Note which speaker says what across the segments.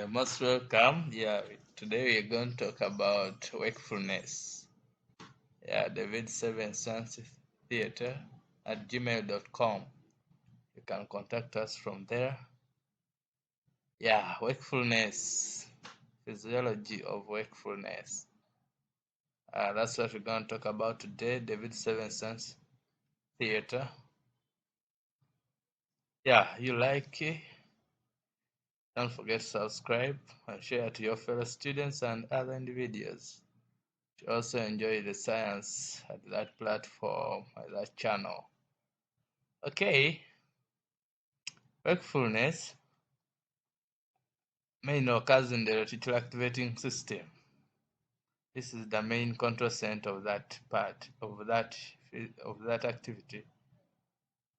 Speaker 1: Most welcome. Today we are going to talk about wakefulness. David Seven Sons Theater at gmail.com. You can contact us from there. Wakefulness, physiology of wakefulness. That's what we're going to talk about today. David Seven Sons Theater. You like it? Don't forget to subscribe and share to your fellow students and other individuals to also enjoy the science at that platform, at that channel. Okay, wakefulness mainly occurs in the reticular activating system. This is the main control center of that part of that activity.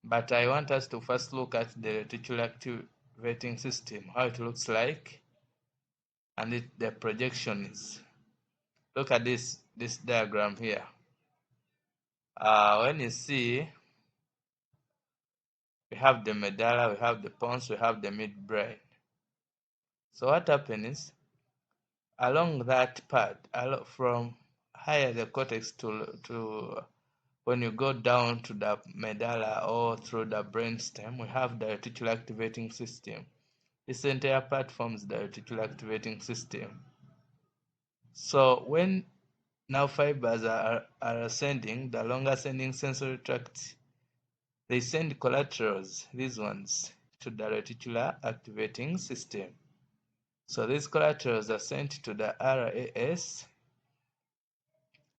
Speaker 1: But I want us to first look at the reticular activating system, how it looks like, and the projection is. Look at this diagram here. When you see, we have the medulla, we have the pons, we have the midbrain. So what happens is, along that part, from higher the cortex to when you go down to the medulla or through the brainstem, we have the reticular activating system. This entire part forms the reticular activating system. So when now fibers are ascending, the longer ascending sensory tracts, they send collaterals, these ones, to the reticular activating system. So these collaterals are sent to the RAS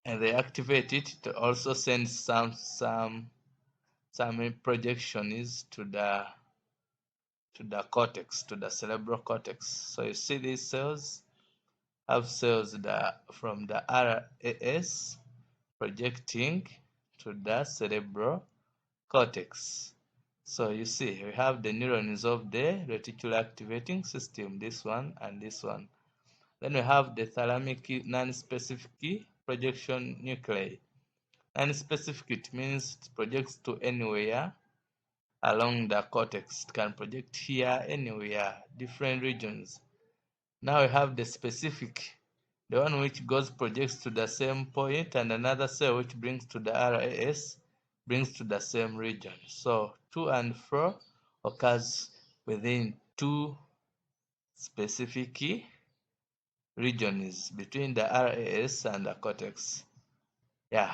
Speaker 1: and they activate it to also send some projections to the cortex, to the cerebral cortex. So you see these cells have cells from the RAS projecting to the cerebral cortex. So you see we have the neurons of the reticular activating system, this one and this one. Then we have the thalamic non-specific projection nuclei. Non-specific, it means it projects to anywhere along the cortex. It can project here, anywhere, different regions. Now we have the specific, the one which projects to the same point, and another cell which brings to the RAS, brings to the same region. So to and fro occurs within two specific regions between the RAS and the cortex. That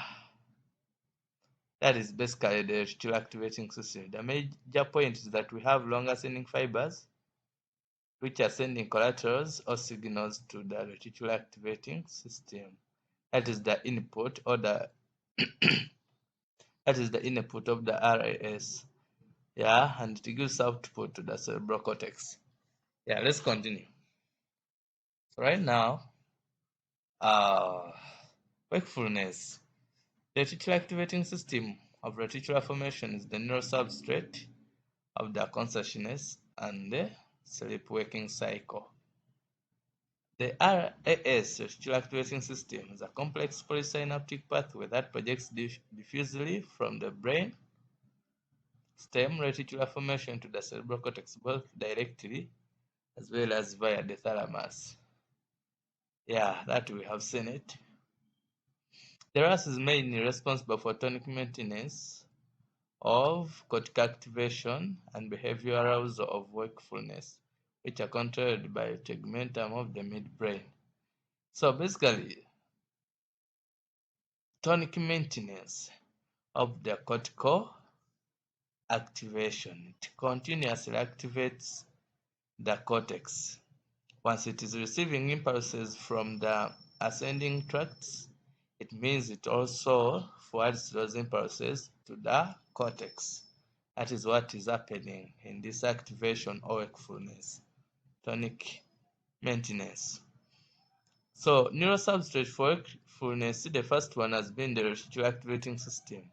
Speaker 1: is basically the reticular activating system. The major point is that we have longer sending fibers which are sending collaterals or signals to the reticular activating system. That is the input or the that is the input of the RAS. And it gives output to the cerebral cortex. Let's continue. So right now, wakefulness. The reticular activating system of reticular formation is the neural substrate of the consciousness and the sleep-waking cycle. The RAS, reticular activating system, is a complex polysynaptic pathway that projects diffusely from the brain stem reticular formation to the cerebral cortex, both directly as well as via the thalamus. That we have seen it. The RAS is mainly responsible for tonic maintenance of cortical activation and behavioral arousal of wakefulness, which are controlled by tegmentum of the midbrain. So basically, tonic maintenance of the cortical activation. It continuously activates the cortex. Once it is receiving impulses from the ascending tracts, it means it also forwards those impulses to the cortex. That is what is happening in this activation or wakefulness, tonic maintenance. So neurosubstrate for wakefulness, the first one has been the reticular activating system.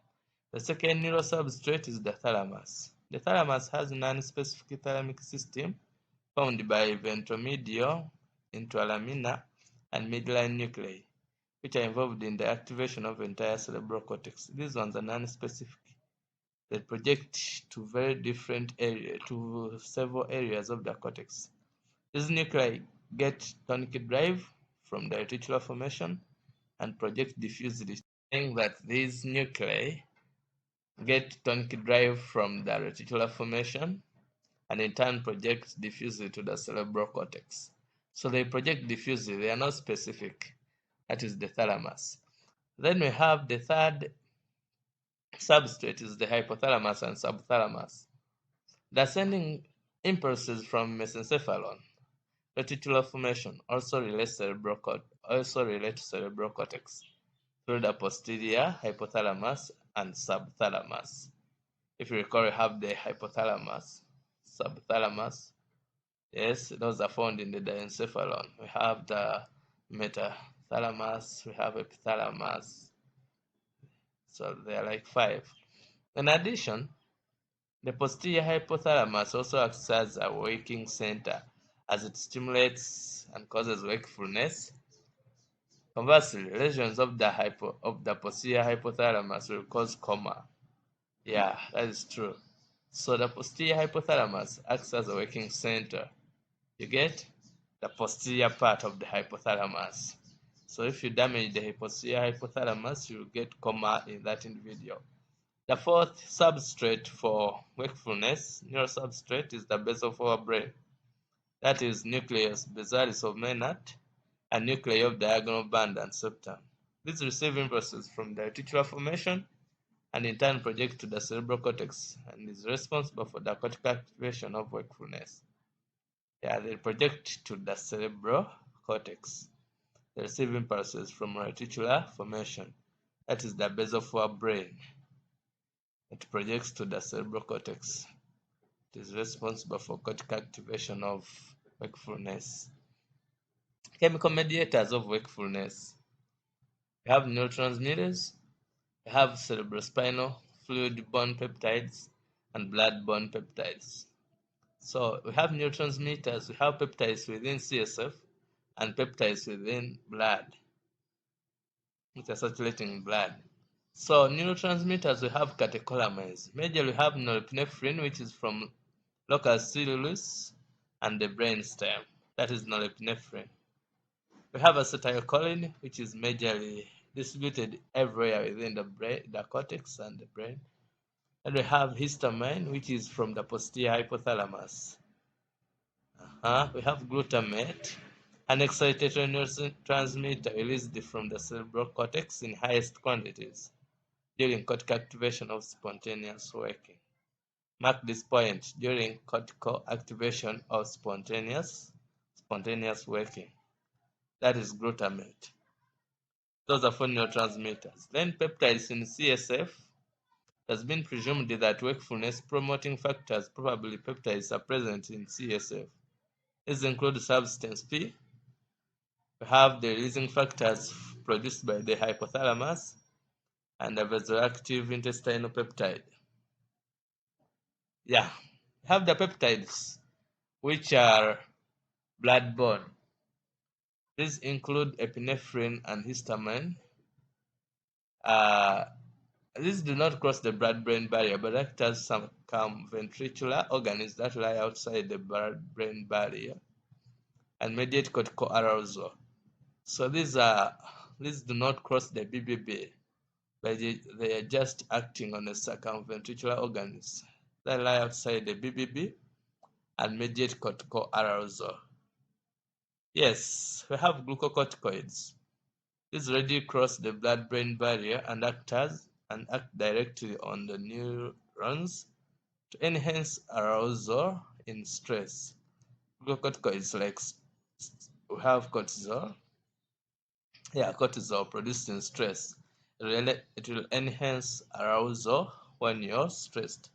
Speaker 1: The second neurosubstrate is the thalamus. The thalamus has a non-specific thalamic system formed by ventromedial, intralaminar, and midline nuclei, which are involved in the activation of entire cerebral cortex. These ones are non-specific. They project to very different areas, to several areas of the cortex. These nuclei get tonic drive from the reticular formation and project diffusely, saying that these nuclei get tonic drive from the reticular formation and in turn project diffusely to the cerebral cortex. So they project diffusely, they are not specific. That is the thalamus. Then we have the third substrate is the hypothalamus and subthalamus. The ascending impulses from mesencephalon, reticular formation, also relate to cerebral cortex through the posterior hypothalamus and subthalamus. If you recall, we have the hypothalamus, subthalamus. Yes, those are found in the diencephalon. We have the metathalamus, we have epithalamus. So they are like 5. In addition, the posterior hypothalamus also acts as a waking center as it stimulates and causes wakefulness. Conversely, lesions of the posterior hypothalamus will cause coma. Yeah, that is true. So the posterior hypothalamus acts as a waking center. You get the posterior part of the hypothalamus. So if you damage the posterior hypothalamus, you will get coma in that individual. The fourth substrate for wakefulness, neurosubstrate, is the basal forebrain. That is nucleus basalis of Maynard and nuclei of diagonal band and septum. These receive impulses from the reticular formation and in turn project to the cerebral cortex and is responsible for the cortical activation of wakefulness. Yeah, they project to the cerebral cortex. They receive impulses from reticular formation. That is the basal forebrain. It projects to the cerebral cortex. It is responsible for cortical activation of wakefulness. Chemical mediators of wakefulness. We have neurotransmitters, we have cerebrospinal fluid-borne peptides, and blood-borne peptides. So we have neurotransmitters, we have peptides within CSF and peptides within blood, which are circulating in blood. So neurotransmitters, we have catecholamines. Majorly we have norepinephrine, which is from locus coeruleus and the brainstem. That is norepinephrine. We have acetylcholine, which is majorly distributed everywhere within the brain, the cortex and the brain. And we have histamine, which is from the posterior hypothalamus. We have glutamate, an excitatory neurotransmitter released from the cerebral cortex in highest quantities during cortical activation of spontaneous waking. Mark this point: during cortical activation of spontaneous waking. That is glutamate. Those are for neurotransmitters. Then peptides in CSF. It has been presumed that wakefulness promoting factors, probably peptides, are present in CSF. These include substance P. We have the releasing factors produced by the hypothalamus and the vasoactive intestinal peptide. Yeah, we have the peptides which are blood-borne. These include epinephrine and histamine. These do not cross the blood-brain barrier, but act as some ventricular organs that lie outside the blood-brain barrier and mediate cortical arousal. So these do not cross the BBB, but they are just acting on the circumventricular organs that lie outside the BBB and mediate cortical arousal. Yes, we have glucocorticoids. These already cross the blood-brain barrier and act directly on the neurons to enhance arousal in stress. Glucocorticoids like we have cortisol. Yeah, cortisol produced in stress. It will enhance arousal when you're stressed.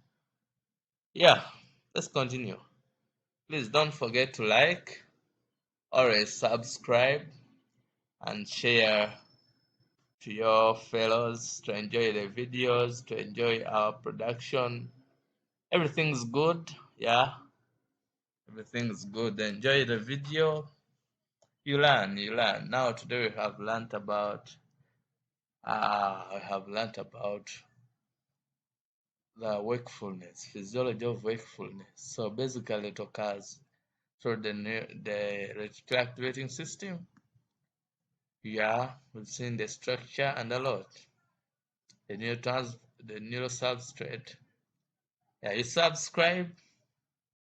Speaker 1: Yeah, let's continue. Please don't forget to like, always subscribe, and share to your fellows to enjoy the videos, to enjoy our production. Everything's good, yeah. Everything's good. Enjoy the video. You learn. Now today we have learned about the wakefulness, physiology of wakefulness. So basically it occurs through the reticular activating system. Yeah, we've seen the structure and a lot. The neurosubstrate. Yeah, you subscribe